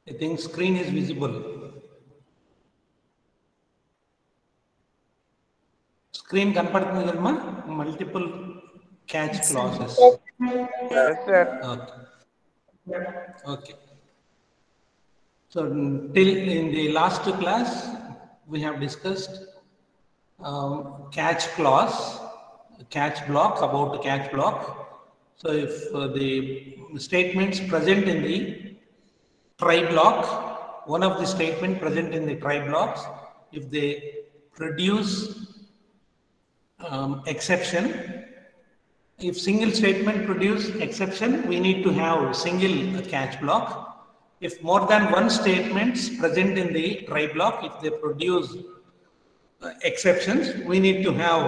I think screen is visible. Screen కనపడుతుంది కదమ్మా, multiple catch clauses. Yes, sir. Okay. So till in the last class we have discussed catch clause, catch block, about the catch block. So if the statements present in the try block, one of the statement present in the try blocks, if they produce exception, if single statement produce exception, we need to have single catch block. If more than one statements present in the try block, if they produce exceptions, we need to have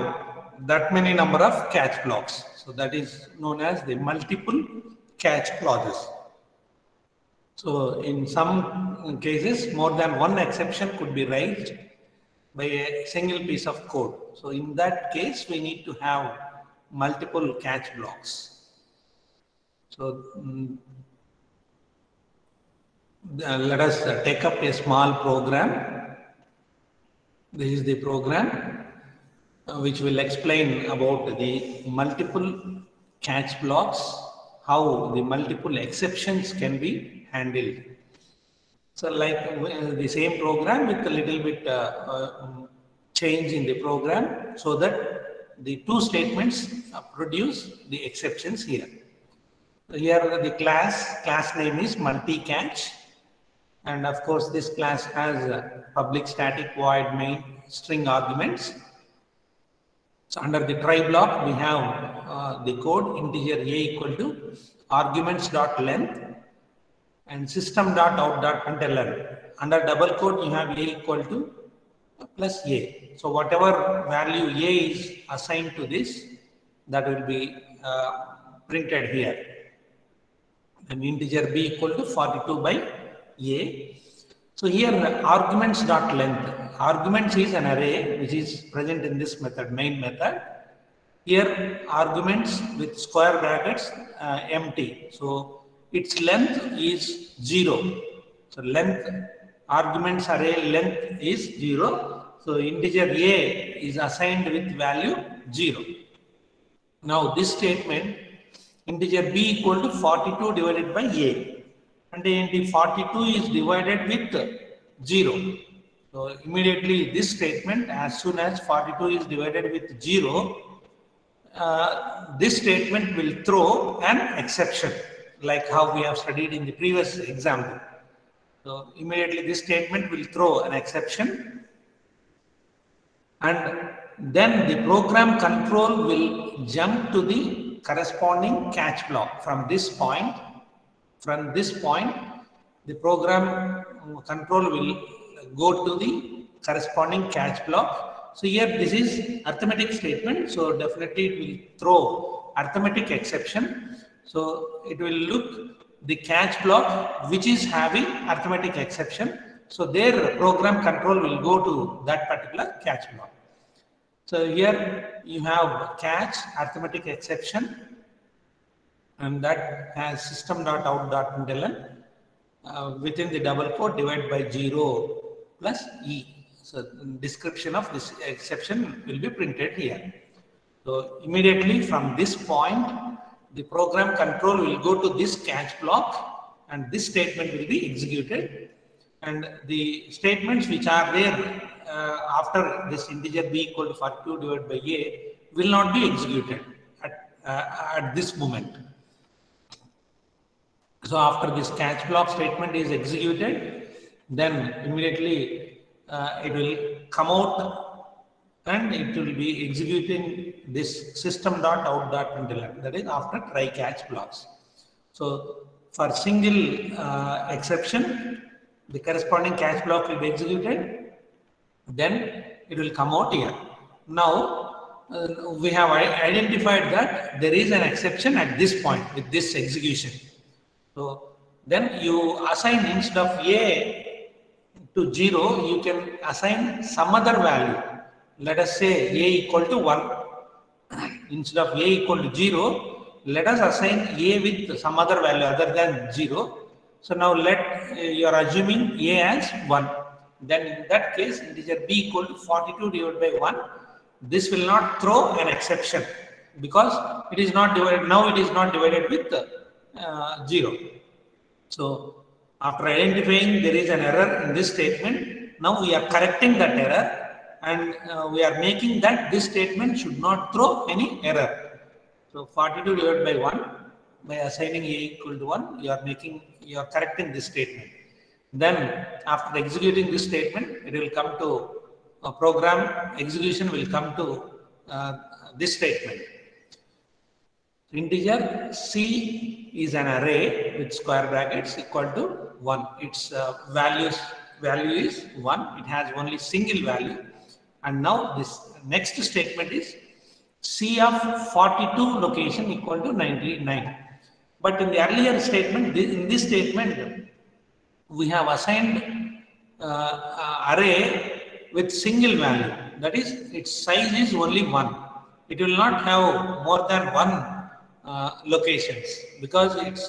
that many number of catch blocks. So that is known as the multiple catch clauses. So in some cases, more than one exception could be raised by a single piece of code. So in that case, we need to have multiple catch blocks. So let us take up a small program. This is the program which will explain about the multiple catch blocks, how the multiple exceptions can be handled. So like the same program with a little bit change in the program, so that the two statements produce the exceptions here. So here the class name is multi-catch, and of course this class has public static void main string arguments. So under the try block we have the code integer a equal to arguments dot length and system dot out dot println. Under double quote you have a equal to plus a. So whatever value a is assigned to this, that will be printed here. And integer b equal to 42 by a. So here arguments dot length. Arguments is an array which is present in this method, main method. Here arguments with square brackets empty. So its length is 0. So length, arguments array length is 0. So integer a is assigned with value 0. Now this statement, integer b equal to 42 divided by a. And the 42 is divided with 0. So immediately this statement, as soon as 42 is divided with 0, this statement will throw an exception, like how we have studied in the previous example. So immediately this statement will throw an exception, and then the program control will jump to the corresponding catch block from this point. From this point, the program control will go to the corresponding catch block. So here this is arithmetic statement, so definitely it will throw arithmetic exception. So it will look the catch block which is having arithmetic exception. So their program control will go to that particular catch block. So here you have catch arithmetic exception, and that has system.out.println within the double quote divide by 0 plus e. So description of this exception will be printed here. So immediately from this point, the program control will go to this catch block, and this statement will be executed. And the statements which are there after this integer b equal to 42 divided by a will not be executed at this moment. So after this catch block statement is executed, then immediately it will come out and it will be executing this system.out.println, that is after try catch blocks. So for single exception, the corresponding catch block will be executed, then it will come out here. Now we have identified that there is an exception at this point with this execution. So then you assign, instead of a to 0, you can assign some other value. Let us say a equal to 1. Instead of a equal to 0, let us assign a with some other value other than 0. So now let you are assuming a as 1. Then in that case, integer b equal to 42 divided by 1. This will not throw an exception because it is not divided. Now it is not divided with 0. So after identifying there is an error in this statement, now we are correcting that error, and we are making that this statement should not throw any error. So 42 divided by 1, by assigning a equal to 1, you are correcting this statement. Then after executing this statement, it will come to program execution will come to this statement. Integer c is an array with square brackets equal to 1. Its value is 1. It has only single value. And now this next statement is c of 42 location equal to 99. But in the earlier statement, in this statement, we have assigned array with single value. That is, its size is only 1. It will not have more than 1 locations because it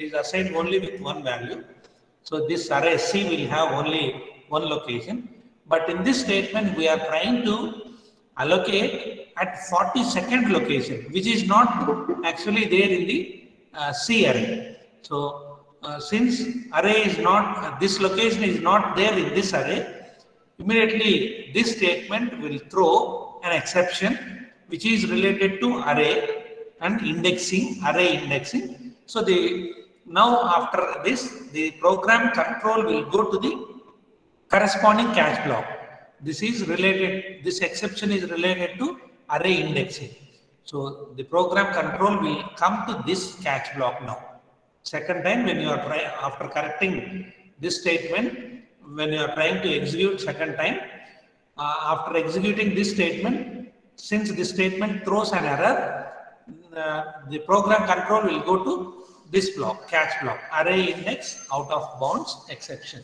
is assigned only with 1 value. So this array C will have only 1 location. But in this statement, we are trying to allocate at 42nd location, which is not actually there in the C array. So since array is not, this location is not there in this array, immediately this statement will throw an exception which is related to array and indexing, array indexing. So now after this, the program control will go to the corresponding catch block. This exception is related to array indexing. So the program control will come to this catch block now. Second time, when you are after correcting this statement, when you are trying to execute second time, after executing this statement, since this statement throws an error, the program control will go to this block, catch block, array index out of bounds exception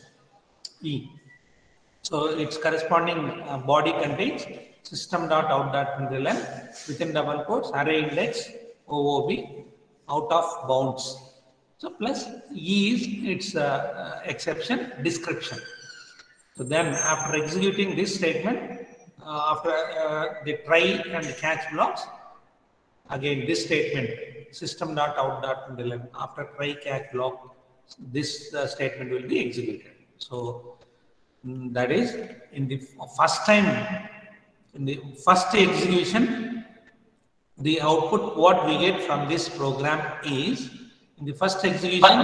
E. So its corresponding body contains system.out.println within double quotes array index OOB out of bounds. So plus E is its exception description. So then after executing this statement, after the try and the catch blocks, again this statement system.out.println after try catch block, this statement will be executed. So that is in the first time, in the first execution, the output what we get from this program is, in the first execution,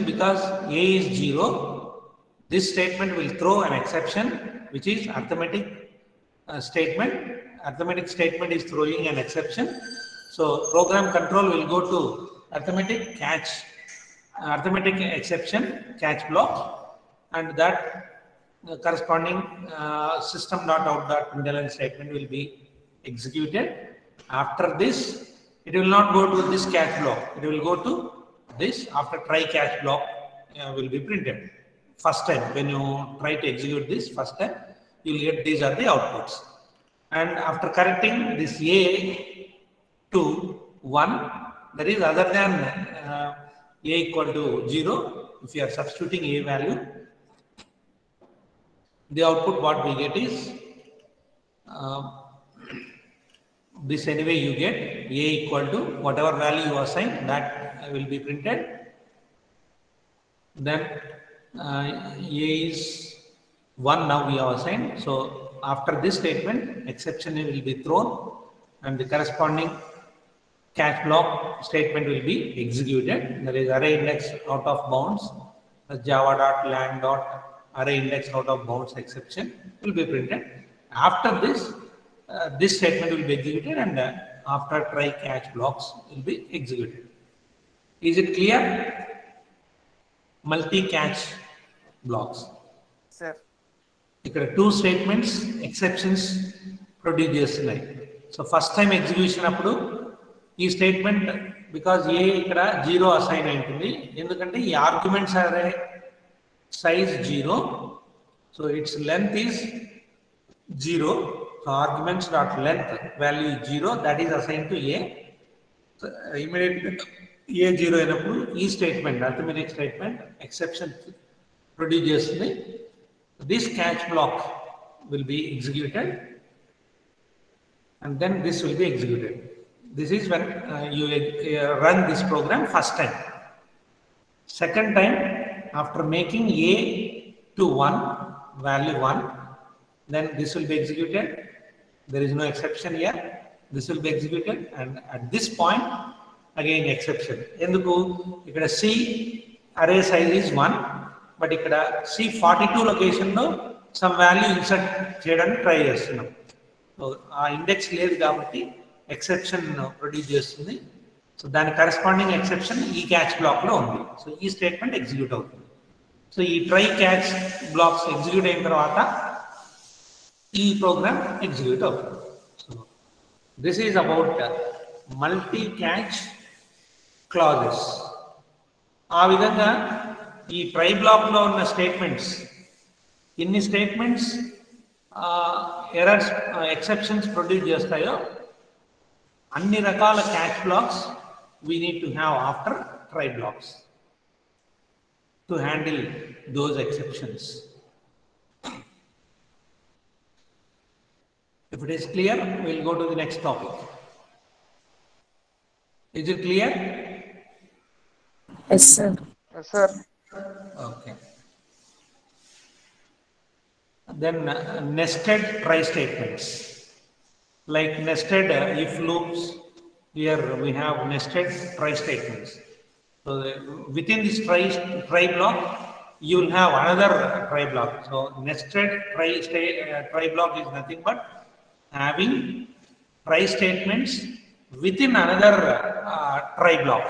because a is 0, this statement will throw an exception which is arithmetic statement. Arithmetic statement is throwing an exception. So program control will go to arithmetic exception catch block, and that corresponding system.out.println statement will be executed. After this, it will not go to this catch block. It will go to this after try catch block will be printed. First time when you try to execute this, first time you will get these are the outputs. And after correcting this A to 1, that is other than A equal to 0, if you are substituting A value, the output what we get is this anyway you get A equal to whatever value you assign, that will be printed. Then A is 1 now we have assigned. So after this statement, exception will be thrown and the corresponding catch block statement will be executed. That is array index out of bounds java.lang.array index out of bounds exception will be printed. After this, this statement will be executed, and after try catch blocks will be executed. Is it clear? Multi-catch blocks. Sir. ఇక్కడ 2 statements exceptions produce చేస్తున్నాయి. So first time execution అప్పుడు ఈ statement because ఏ ఇక్కడ 0 assign అయి ఉంటుంది, ఎందుకంటే ఈ arguments array size 0, so its length is 0. So arguments dot length value 0, that is assign to A. Immediately A0 అయినప్పుడు ఈ statement arithmetic statement exception produce చేస్తుంది. This catch block will be executed and then this will be executed. This is when you run this program first time. Second time, after making a to 1, value 1, then this will be executed. There is no exception here. This will be executed, and at this point again exception. Enduku ikkada C array size is 1, but ikkada C42 location lo some value insert చేయడానికి try చేస్తున్నాం. So ఆ index లేదు కాబట్టి exception produce చేస్తుంది. So దాని corresponding exception ఈ catch బ్లాక్లో ఉంది. సో ఈ స్టేట్మెంట్ ఎగ్జిక్యూట్ అవుతుంది. సో ఈ ట్రై క్యాచ్ బ్లాక్స్ ఎగ్జిక్యూట్ అయిన తర్వాత ఈ ప్రోగ్రామ్ ఎగ్జిక్యూట్ అవుతుంది. So this is about multi catch clauses. ఆ విధంగా ఈ ట్రై బ్లాక్లో ఉన్న స్టేట్మెంట్స్ ఎన్ని స్టేట్మెంట్స్ ఎర్రర్స్ ఎక్సెప్షన్స్ ప్రొడ్యూస్ చేస్తాయో అన్ని రకాల catch blocks we need to have after try blocks to handle those exceptions. If it is clear, we'll go to the next topic. Is it clear? Yes, sir. Yes, sir. Okay. Then nested try statements, like nested if loops. Here we have nested try statements. So within this try block, you will have another try block. So nested try block is nothing but having try statements within another try block.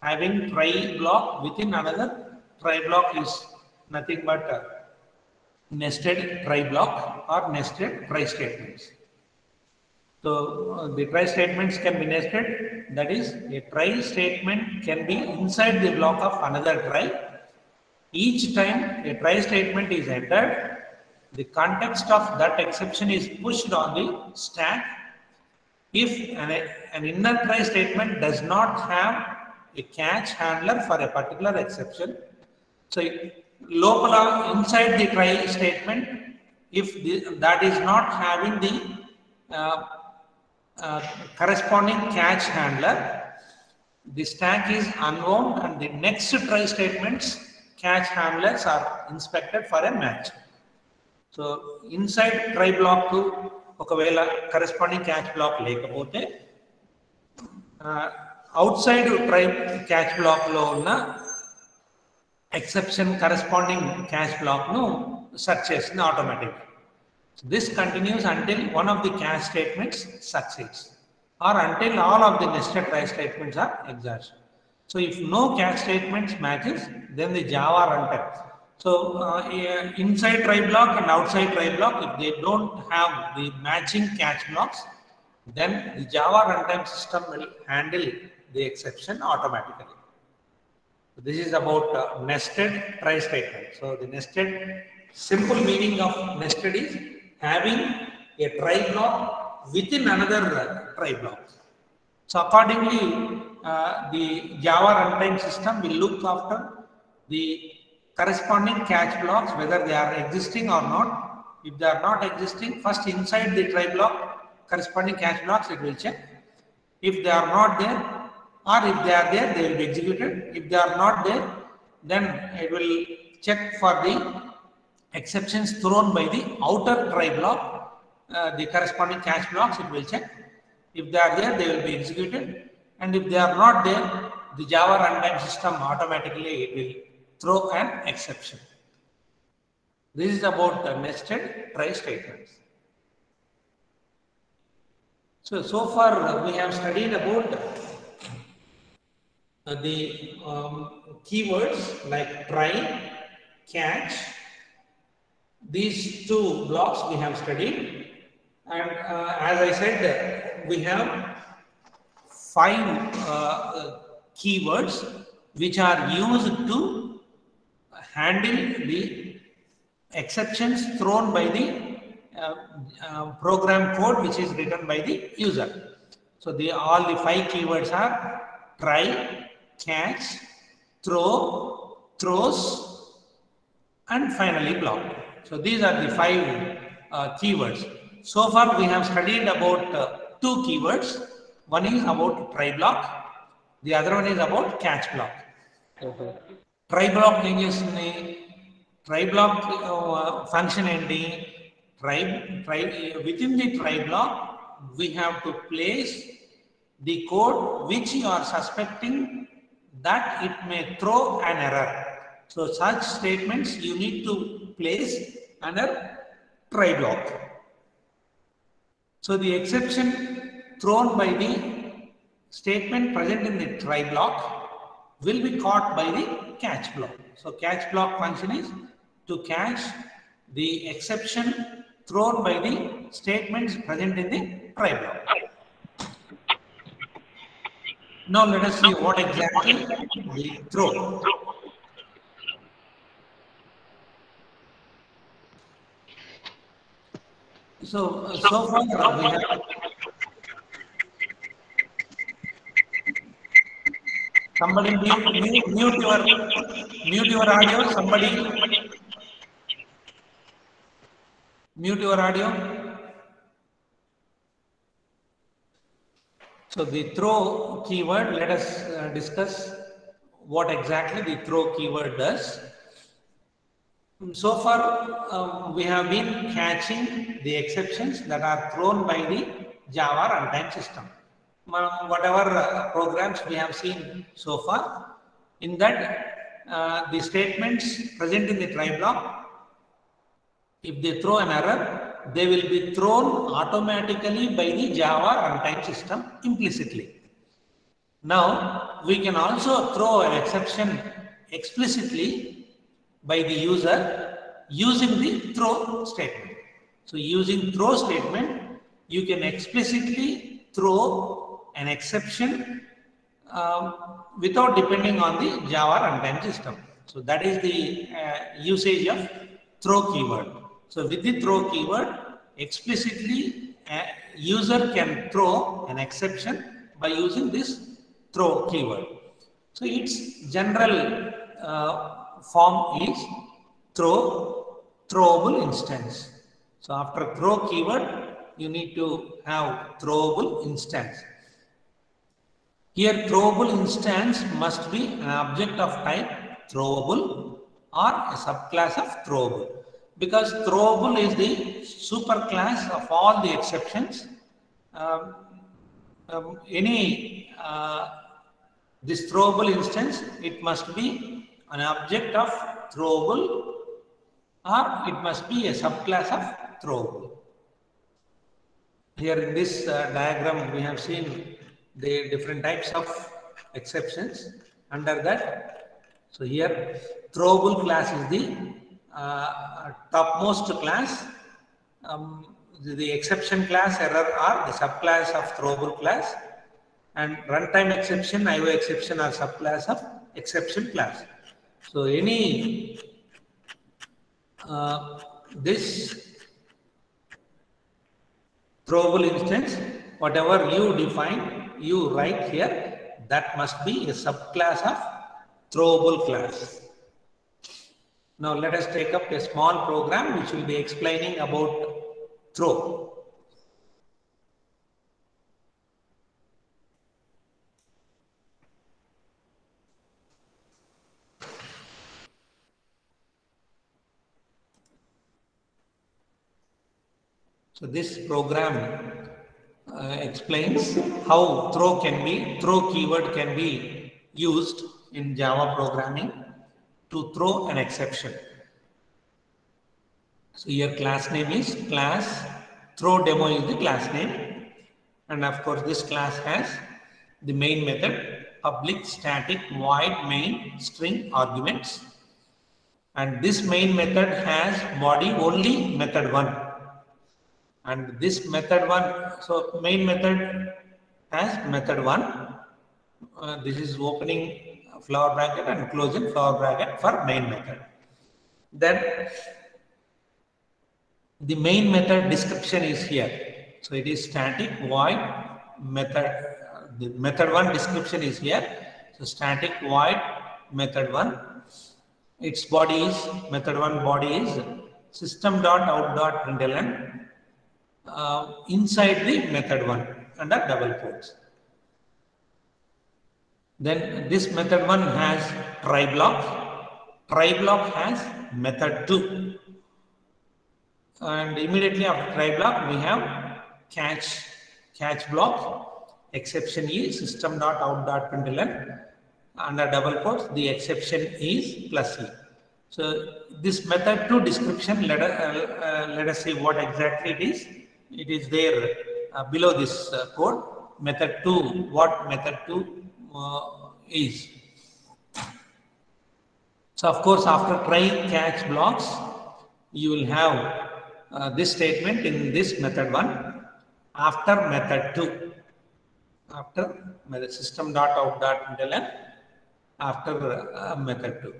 Having try block within another try block is nothing but nested try block or nested try statements. So the try statements can be nested. That is, a try statement can be inside the block of another try. Each time a try statement is entered, the context of that exception is pushed on the stack. If an inner try statement does not have a catch handler for a particular exception, so local inside the try statement, if that is not having the corresponding catch handler, the stack is unwound and the next try statements catch handlers are inspected for a match. So inside try block to okavela corresponding catch block lekapothe outside try catch block lo unna exception corresponding catch block no search chesindi automatically. So this continues until one of the catch statements succeeds or until all of the nested try statements are exhausted. So if no catch statements matches, then the Java runtime. So inside try block and outside try block, if they don't have the matching catch blocks, then the Java runtime system will handle the exception automatically. This is about nested try statement. So the nested, simple meaning of nested is having a try block within another try block. So accordingly, the Java runtime system will look after the corresponding catch blocks, whether they are existing or not. If they are not existing, first inside the try block, corresponding catch blocks, it will check. If they are not there, or if they are there, they will be executed. If they are not there, then it will check for the exceptions thrown by the outer try block, the corresponding catch blocks, it will check. If they are there, they will be executed. And if they are not there, the Java runtime system automatically it will throw an exception. This is about nested try statements. So far we have studied about the keywords like try, catch. These two blocks we have studied, and as I said, we have 5 keywords which are used to handle the exceptions thrown by the program code which is written by the user. So all the 5 keywords are try, catch, throw, throws, and finally block. So these are the 5 keywords. So far we have studied about 2 keywords. One is about try block, the other one is about catch block. Try block try block function enti. Within the try block, we have to place the code which you are suspecting that it may throw an error. So such statements you need to place under try block. So the exception thrown by the statement present in the try block will be caught by the catch block. So catch block function is to catch the exception thrown by the statements present in the try block. Now let us see what exactly we throw. So far we have somebody mute your audio. Somebody mute your audio. So the throw keyword, let us discuss what exactly the throw keyword does. So far, we have been catching the exceptions that are thrown by the Java runtime system. Whatever programs we have seen so far, in that the statements present in the try block, if they throw an error, they will be thrown automatically by the Java runtime system implicitly. Now, we can also throw an exception explicitly by the user using the throw statement. So using throw statement, you can explicitly throw an exception without depending on the Java runtime system. So that is the usage of throw keyword. So with the throw keyword, explicitly a user can throw an exception by using this throw keyword. So its general form is throwable instance. So after throw keyword, you need to have throwable instance. Here throwable instance must be an object of type throwable or a subclass of throwable, because throwable is the superclass of all the exceptions. This throwable instance, it must be an object of throwable or it must be a subclass of throwable. Here in this diagram, we have seen the different types of exceptions under that. So here, throwable class is the topmost class. The exception class, error are the subclass of throwable class, and runtime exception, IO exception are subclass of exception class. So any this throwable instance, whatever you define, you write here, that must be a subclass of throwable class. Now let us take up a small program which will be explaining about throw. So this program explains how throw keyword can be used in Java programming to throw an exception. So here class name is class, throw demo is the class name, and of course this class has the main method, public static void main string arguments, and this main method has body only method 1. And this method 1, so main method has method 1. This is opening flower bracket and closing flower bracket for main method. Then the main method description is here. So it is static void method. The method 1 description is here. So static void method 1. Its body is method 1 body is system.out.println inside the method 1 under double quotes. Then this method 1 has try block. Try block has method 2. And immediately after try block, we have catch block. Exception is system.out.println under double quotes. The exception is plus e. So this method 2 description, let us see what exactly it is. It is there below this code. Method 2, what method 2 is. So of course, after try catch blocks, you will have this statement in this method 1 after method 2. After system.out.println after method 2.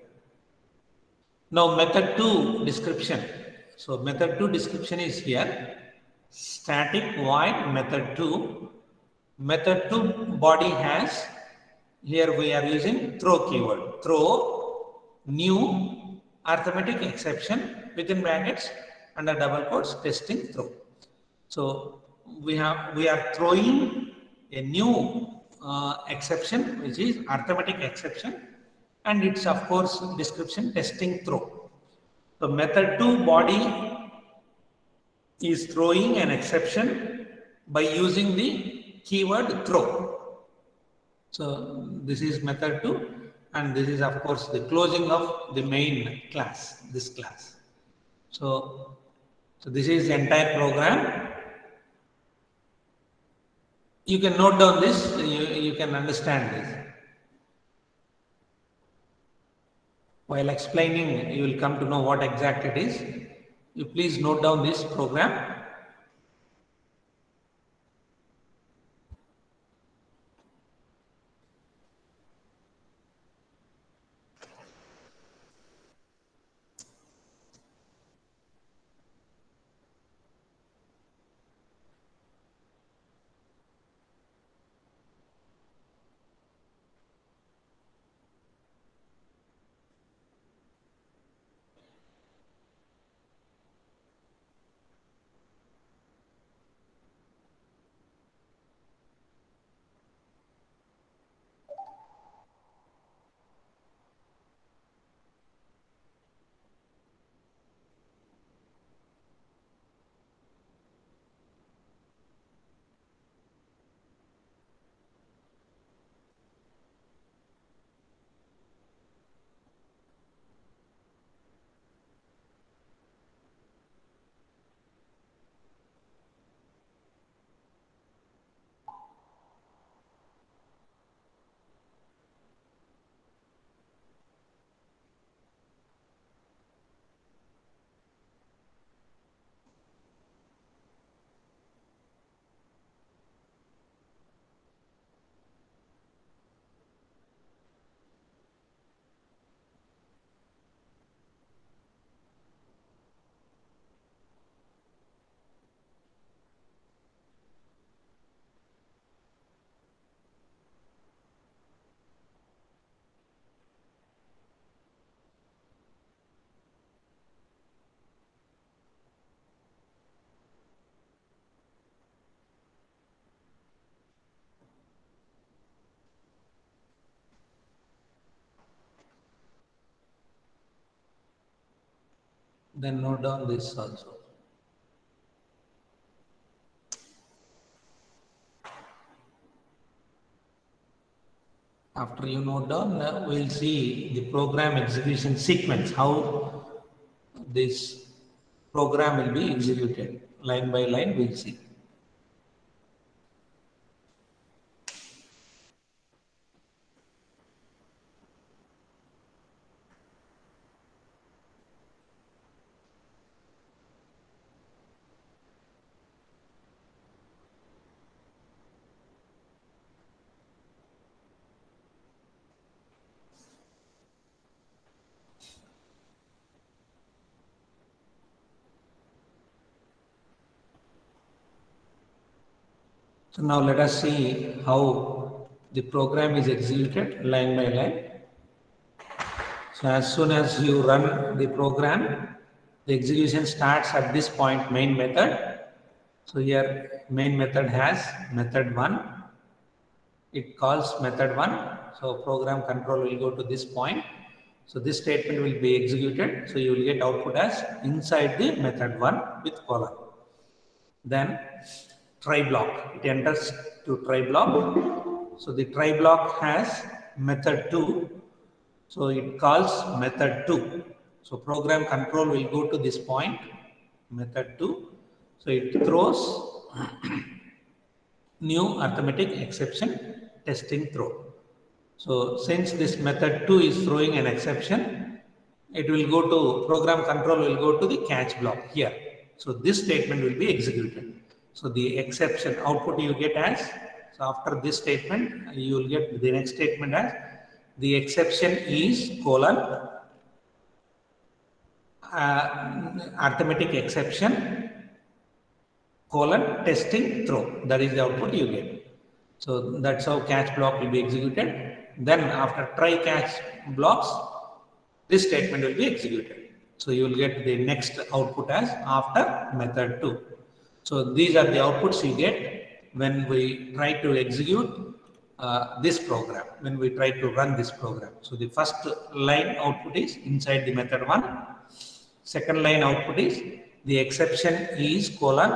Now method 2 description. So method 2 description is here. Static void method 2. Method 2 body has, here we are using throw keyword. Throw new arithmetic exception within brackets under double quotes testing throw. So we are throwing a new exception which is arithmetic exception, and it's of course description testing throw. So method 2 body is throwing an exception by using the keyword throw. So this is method 2, and this is of course the closing of the main class, this class. So this is the entire program. You can note down this, you can understand this. While explaining, you will come to know what exact it is. You please note down this program. Then note down this also. After you note down, we'll see the program execution sequence, how this program will be executed. Line by line, we'll see. So now let us see how the program is executed line by line. So as soon as you run the program, the execution starts at this point, main method. So here main method has method 1. It calls method 1. So program control will go to this point. So this statement will be executed. So you will get output as inside the method 1 with colon. Then try block. It enters to try block. So the try block has method 2. So it calls method 2. So program control will go to this point, method 2. So it throws new arithmetic exception testing throw. So since this method 2 is throwing an exception, it will go to program control will go to the catch block here. So this statement will be executed. So the exception output you get as, so after this statement, you will get the next statement as the exception is colon arithmetic exception colon testing throw. That is the output you get. So that's how catch block will be executed. Then after try catch blocks, this statement will be executed. So you will get the next output as after method 2. So these are the outputs you get when we try to execute this program, when we try to run this program. So the first line output is inside the method 1. Second line output is the exception is colon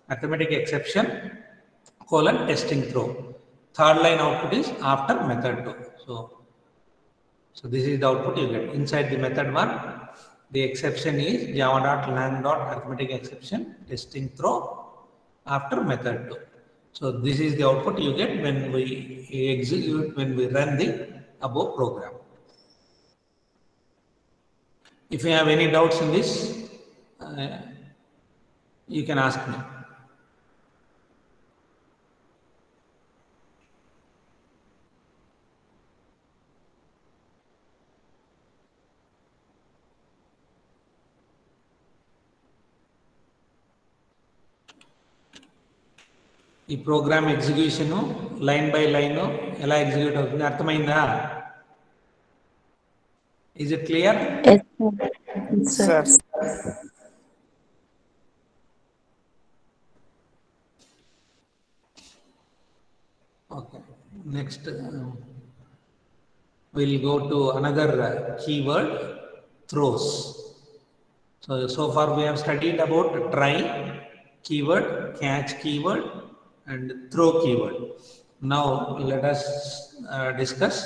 arithmetic exception colon testing throw. Third line output is after method 2. So this is the output you get. Inside the method 1, the exception is java.lang.arithmetic exception testing throw after method 2. So this is the output you get when we execute, when we run the above program. If you have any doubts in this, you can ask me. ఈ program execution line by line ఎలా execute అవుతుంది అర్థమైందా? Is it clear? Yes, sir. Okay. Next, we'll go to another keyword, throws. So far we have studied about try keyword, catch keyword, and throw keyword. Now let us discuss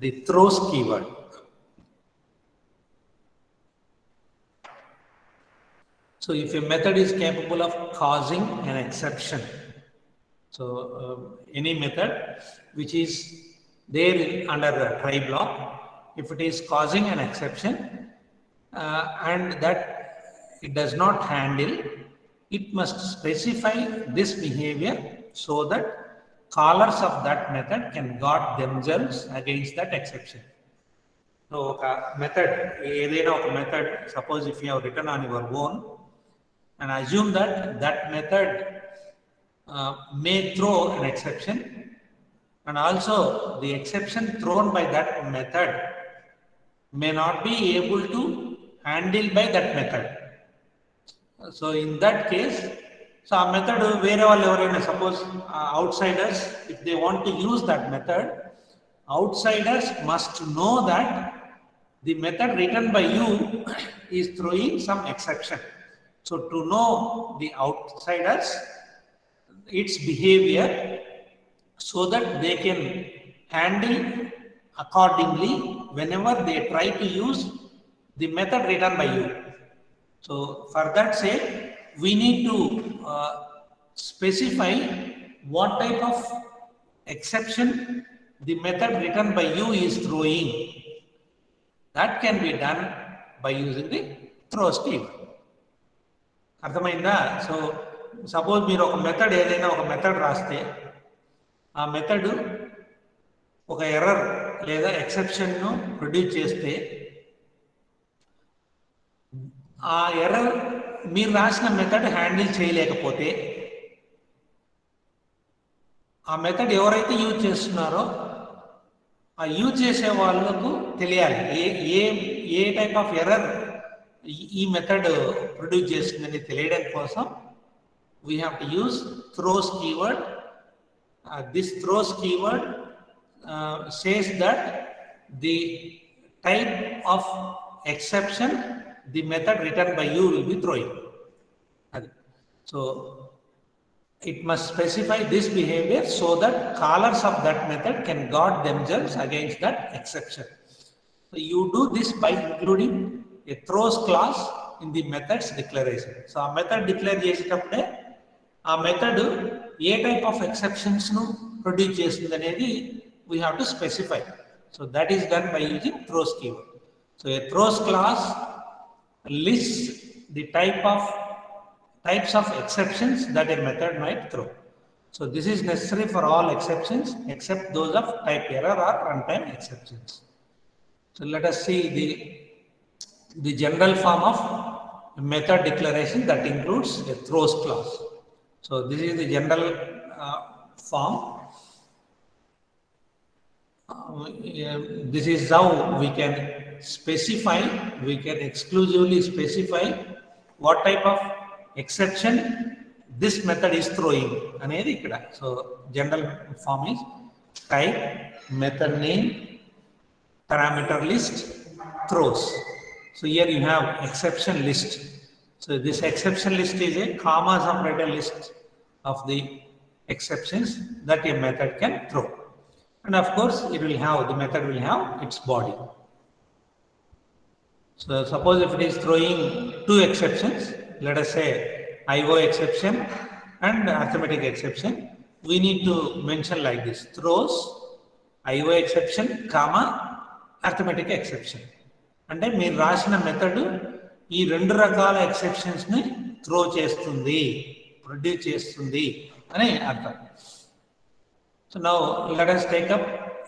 the throws keyword. So if a method is capable of causing an exception, so any method which is there under a try block, if it is causing an exception and that it does not handle, it must specify this behavior so that callers of that method can guard themselves against that exception. So a method, suppose if you have written on your own and assume that that method may throw an exception, and also the exception thrown by that method may not be able to handle by that method. So in that case, so a method wherever suppose outsiders, if they want to use that method, outsiders must know that the method written by you is throwing some exception. So to know the outsiders, its behavior, so that they can handle accordingly whenever they try to use the method written by you. So for that sake, we need to specify what type of exception the method written by you is throwing. That can be done by using the throws keyword. అర్థమైందా? So suppose మీరు ఒక method ఏదైనా ఒక method రాస్తే ఆ method ఒక error లేదా ఎక్సెప్షన్ను produce చేస్తే ఆ ఎర్రర్ మీరు రాసిన మెథడ్ హ్యాండిల్ చేయలేకపోతే ఆ మెథడ్ ఎవరైతే యూజ్ చేస్తున్నారో ఆ యూజ్ చేసే వాళ్ళకు తెలియాలి ఏ టైప్ ఆఫ్ ఎర్రర్ ఈ మెథడ్ ప్రొడ్యూస్ చేస్తుందని తెలియడం కోసం we have to use throws keyword. This throws keyword says that the type of exception the method written by you will be throwing. So it must specify this behavior so that callers of that method can guard themselves against that exception. So you do this by including a throws clause in the method's declaration. So a method declare చేసేటప్పుడే ఆ method A type of exceptions ను produce చేస్తుంది అనేది we have to specify. So that is done by using throws keyword. So a throws clause lists the types of exceptions that a method might throw. So this is necessary for all exceptions except those of type error or runtime exceptions. So let us see the general form of method declaration that includes a throws clause. So this is the general form. This is how we can exclusively specify what type of exception this method is throwing anedi ikkada. So general form is type, method name, parameter list, throws. So here you have exception list. So this exception list is a comma separated list of the exceptions that a method can throw. And of course, the method will have its body. So suppose if it is throwing two exceptions, let us say IO exception and arithmetic exception, we need to mention like this: throws IO exception, comma, arithmetic exception. అంటే మీరు రాసిన method ఈ రెండు రకాల exceptions ని throw చేస్తుంది, produce చేస్తుంది అని అర్థం. So now let us take up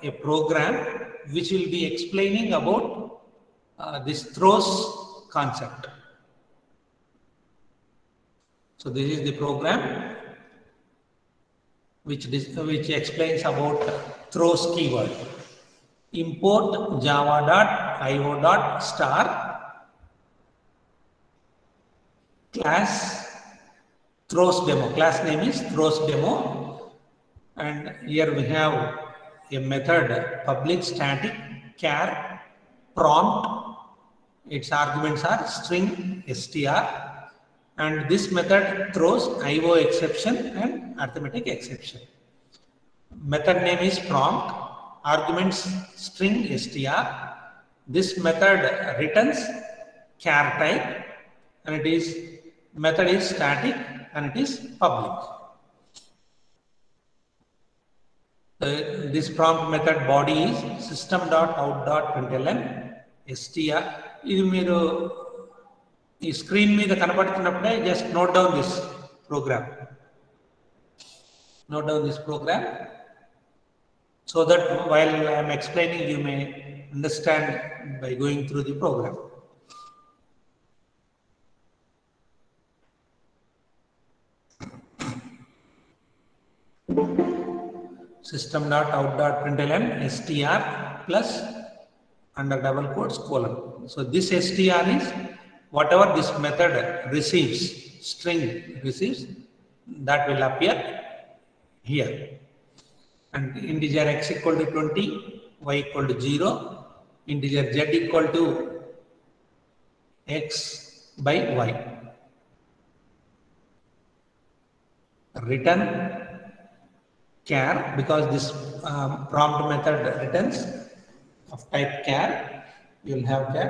a program which will be explaining about this throws concept. So this is the program which explains about throws keyword. Import java.io.star class throws demo. Class name is throws demo, and here we have a method public static char prompt. Its arguments are string str, and this method throws IO exception and arithmetic exception. Method name is prompt, arguments string str. This method returns char type, and method is static and it is public. This prompt method body is system.out.println str. ఇది మీరు ఈ screen మీద కనపడుతున్నప్పుడే just note down this program. So that while I am explaining, you may understand by going through the program. System.out.println str plus under double quotes colon. So this str is whatever this method receives, string receives, that will appear here. And integer x equal to 20, y equal to 0, integer z equal to x by y. Return char, because this prompt method returns of type char, you will have char.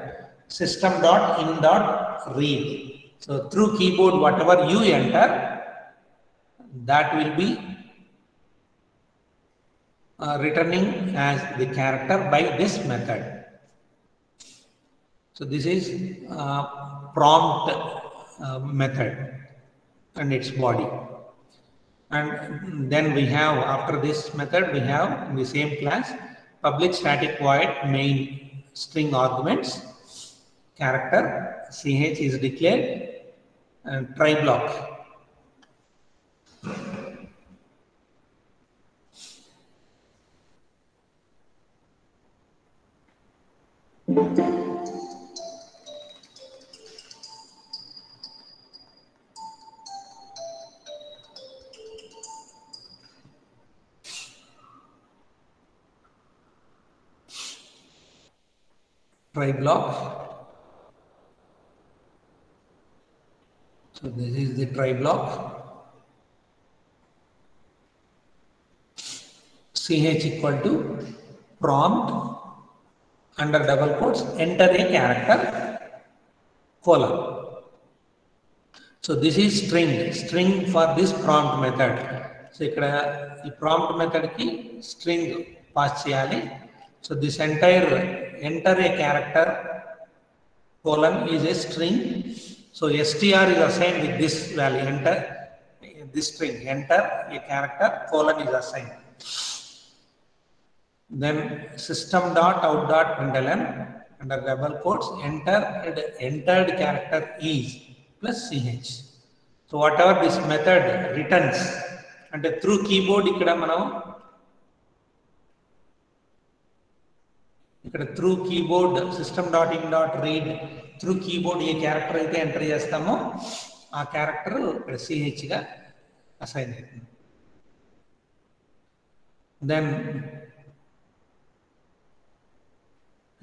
System.in.read. So through keyboard, whatever you enter, that will be returning as the character by this method. So this is prompt method and its body. And then we have, after this method, we have in the same class public static void main string arguments, character ch is declared, and try block. Try block. So this is the try block. CH equal to prompt under double quotes enter a character colon. So this is string for this prompt method. So ikkada ee prompt method ki string pass cheyali. So this entire enter a character colon is a string. So str is assigned with this value, enter this string, enter a character colon is assigned. Then system dot out dot println under double quotes entered character is plus ch. So whatever this method returns, and through keyboard ikkada manam through keyboard system dot in dot read through keyboard A character అయితే enter చేస్తామో ఆ character ఇక్కడ ch గా assign అవుతుంది. Then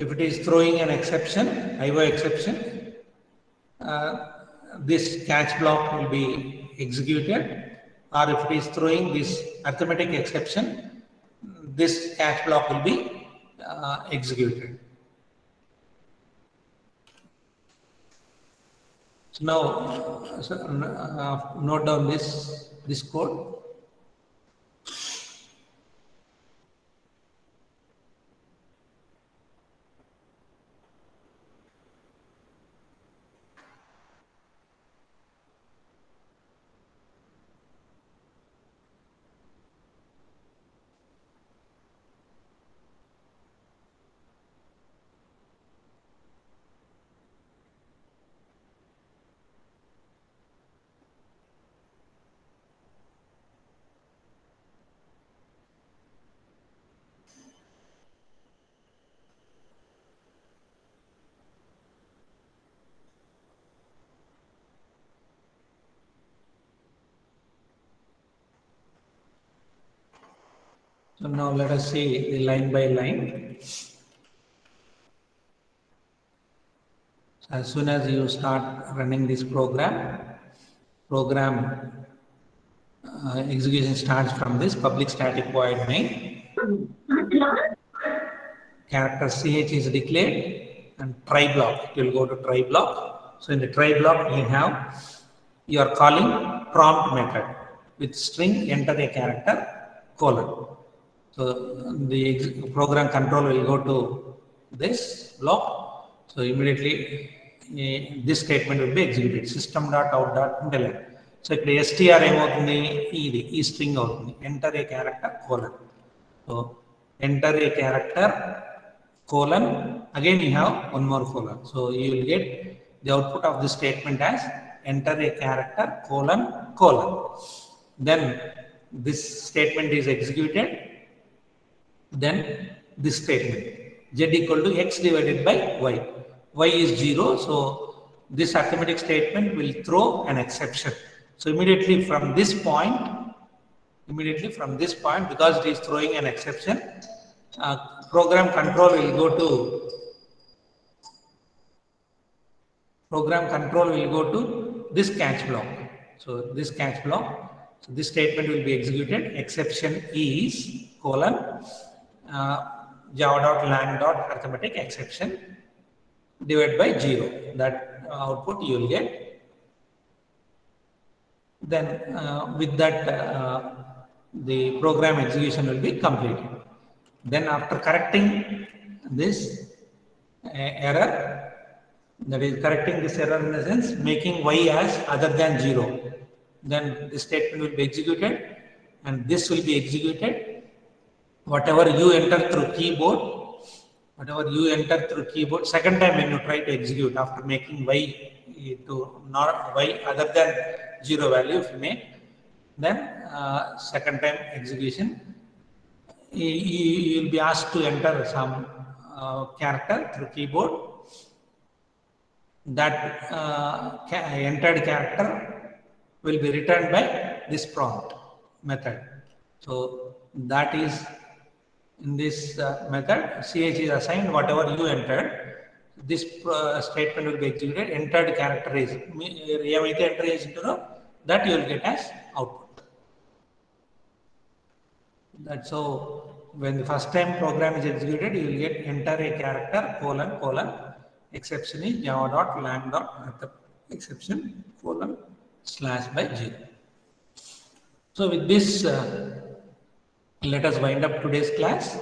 if it is throwing an exception, IO exception, this catch block will be executed, or if it is throwing this arithmetic exception, this catch block will be executed. So now note down this code. So now let us see the line by line. So as soon as you start running this program execution starts from this public static void main. Character ch is declared and try block. It will go to try block. So in the try block you are calling prompt method with string enter a character colon. So the program control will go to this block. So immediately this statement will be executed. System dot out dot println. So ikkada str ఏమవుతుంది ఈ string అవుతుంది enter a character colon. So enter a character colon, again you have one more colon. So you will get the output of this statement as enter a character colon. Then this statement is executed. Then this statement z equal to x divided by y is 0, so this arithmetic statement will throw an exception. So immediately from this point because it is throwing an exception, program control will go to this catch block. So this catch block, so this statement will be executed, exception is colon java.lang arithmetic exception divided by 0. That output you will get. Then with that the program execution will be completed. Then after correcting this error, that is correcting this error in the sense making y as other than 0, then this statement will be executed and this will be executed. Whatever you enter through keyboard, second time when you try to execute after making y to not y other than 0 value if you make, then second time execution you will be asked to enter some character through keyboard. That entered character will be returned by this prompt method. So that is in this method, ch is assigned whatever you entered. This statement will be executed. Entered character is that you will get as output. That's how when the first time program is executed, you will get enter a character colon exception is java dot lang dot exception colon slash by 0. So with this, let us wind up today's class.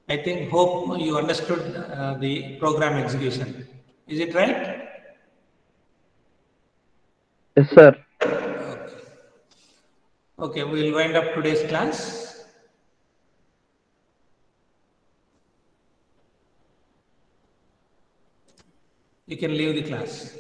I think, hope you understood the program execution. Is it right? Yes, sir. Okay, we will wind up today's class. You can leave the class.